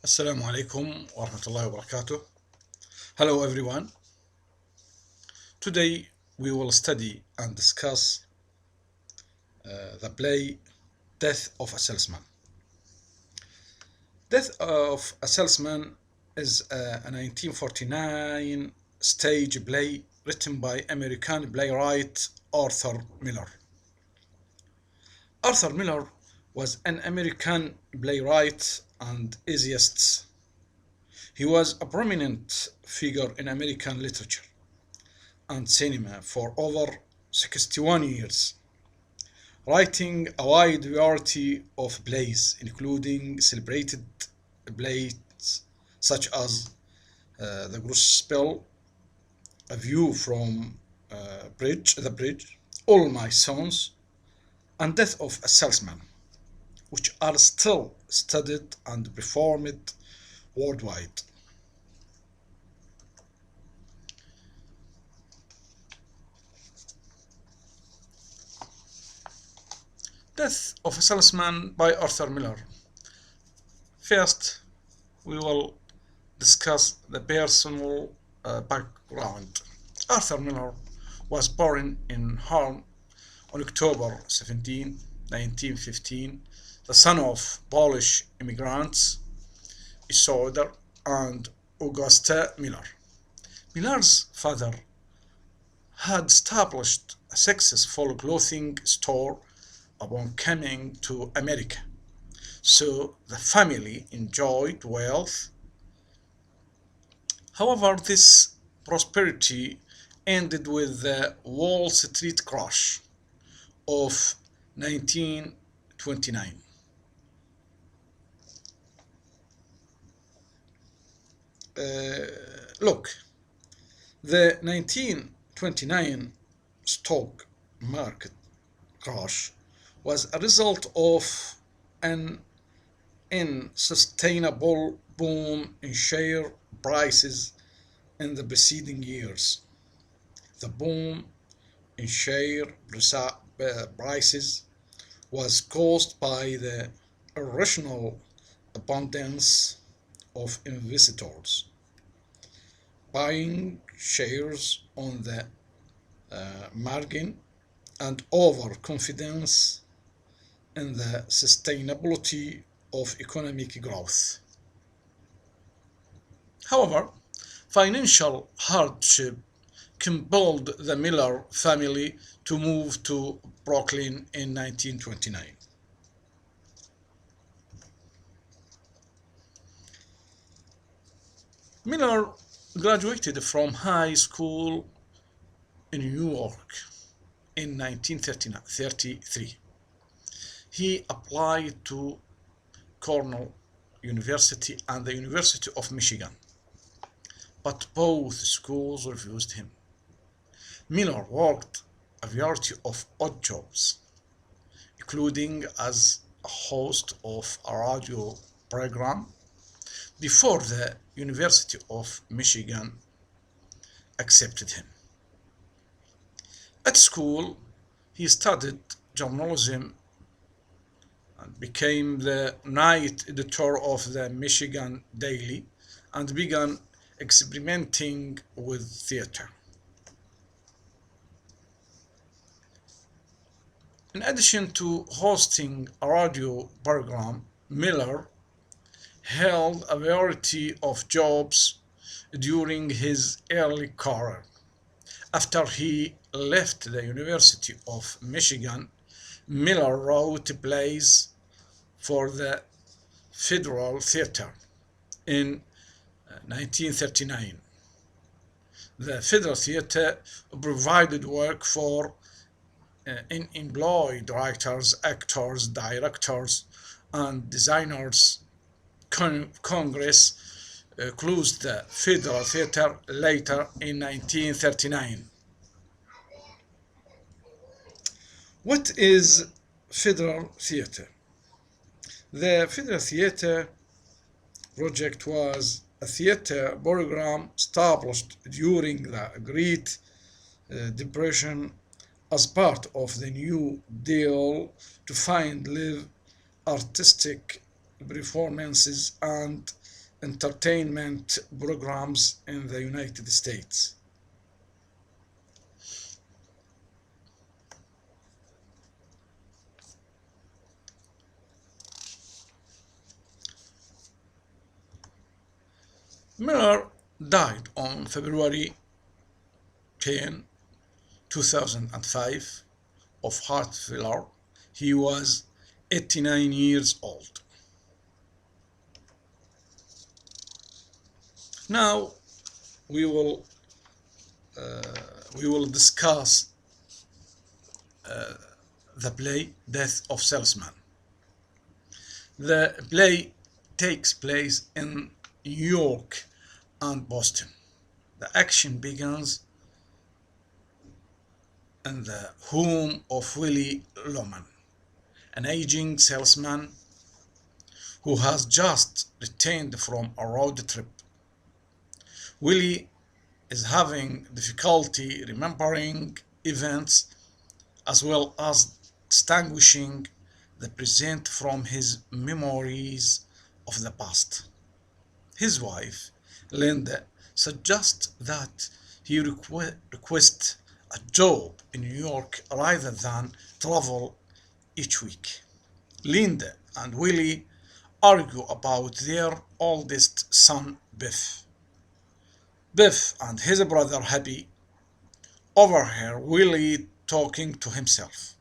Assalamu alaikum wa rahmatullahi wa barakatuh. Hello everyone. Today we will study and discuss the play Death of a Salesman. Death of a Salesman is a 1949 stage play written by American playwright Arthur Miller. Arthur Miller was an American playwright and essayist. He was a prominent figure in American literature and cinema for over 61 years, writing a wide variety of plays, including celebrated plays such as The Gospel, A View from the Bridge, All My Sons, and Death of a Salesman, which are still studied and performed worldwide. Death of a Salesman by Arthur Miller. First, we will discuss the personal background. Arthur Miller was born in Harlem on October 17, 1915, the son of Polish immigrants Isidor and Augusta Miller. Miller's father had established a successful clothing store upon coming to America, so the family enjoyed wealth. However, this prosperity ended with the Wall Street crash of 1929. Look, the 1929 stock market crash was a result of an unsustainable boom in share prices in the preceding years. The boom in share prices was caused by the irrational abundance of investors buying shares on the margin and overconfidence in the sustainability of economic growth. However, financial hardship compelled the Miller family to move to Brooklyn in 1929. Miller graduated from high school in New York in 1933. He applied to Cornell University and the University of Michigan, but both schools refused him. Miller worked a variety of odd jobs, including as a host of a radio program, before the University of Michigan accepted him. At school, he studied journalism and became the night editor of the Michigan Daily and began experimenting with theater. In addition to hosting a radio program, Miller held a variety of jobs during his early career. After he left the University of Michigan, Miller wrote plays for the Federal Theater in 1939. The Federal Theater provided work for unemployed writers, actors, directors, and designers. Congress closed the Federal Theater later in 1939. What is Federal Theater? The Federal Theater project was a theater program established during the Great Depression as part of the New Deal to find live artistic performances and entertainment programs in the United States. Miller died on February 10, 2005 of heart failure. He was 89 years old. Now we will discuss the play Death of Salesman. The play takes place in New York and Boston. The action begins in the home of Willie Loman, an aging salesman who has just returned from a road trip. Willie is having difficulty remembering events as well as distinguishing the present from his memories of the past. His wife, Linda, suggests that he request a job in New York rather than travel each week. Linda and Willie argue about their oldest son, Biff. Biff and his brother Happy overhear Willie talking to himself.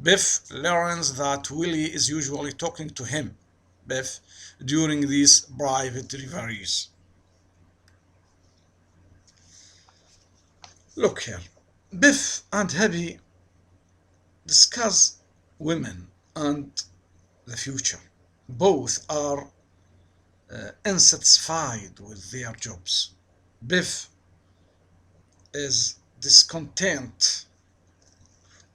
Biff learns that Willie is usually talking to him, Biff, during these private reveries. Look here. Biff and Happy discuss women and the future. Both are unsatisfied with their jobs. Biff is discontent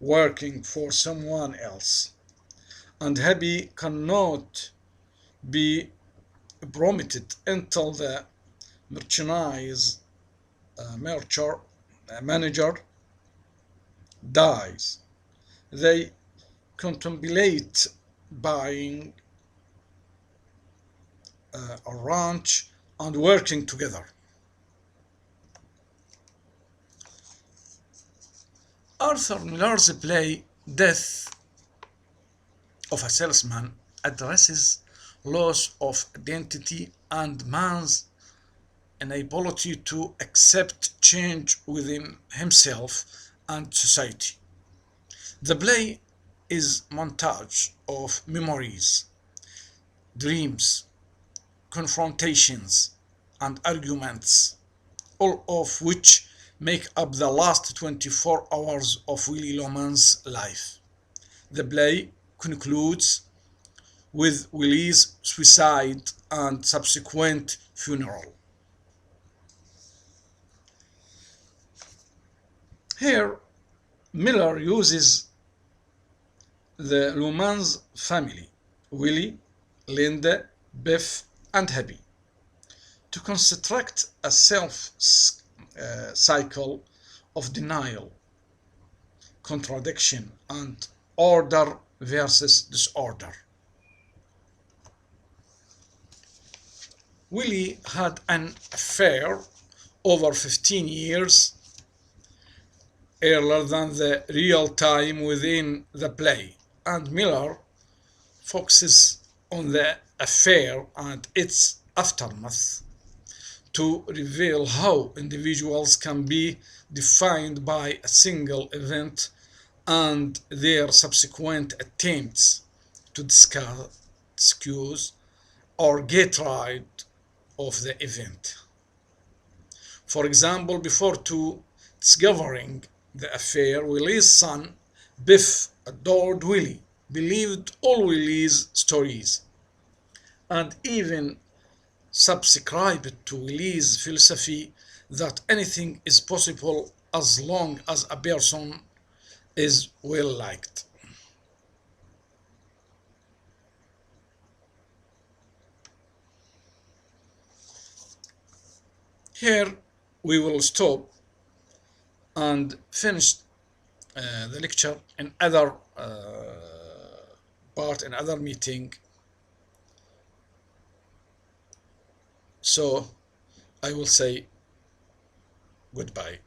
working for someone else, and Happy cannot be promoted until the merchandise manager dies. They contemplate buying a ranch and working together. Arthur Miller's play Death of a Salesman addresses loss of identity and man's inability to accept change within himself and society. The play is montage of memories, dreams, confrontations, and arguments, all of which make up the last 24 hours of Willie Loman's life. The play concludes with Willie's suicide and subsequent funeral. Here, Miller uses the Loman's family, Willie, Linda, Biff, and Happy, to construct a cycle of denial, contradiction, and order versus disorder. Willie had an affair over 15 years earlier than the real time within the play, and Miller focuses on the affair and its aftermath to reveal how individuals can be defined by a single event and their subsequent attempts to excuse or get rid of the event. For example, before discovering the affair, Willie's son, Biff, adored Willie, believed all Willie's stories, and even subscribed to Willie's philosophy that anything is possible as long as a person is well liked. Here we will stop and finish the lecture in other part, in other meeting. So I will say goodbye.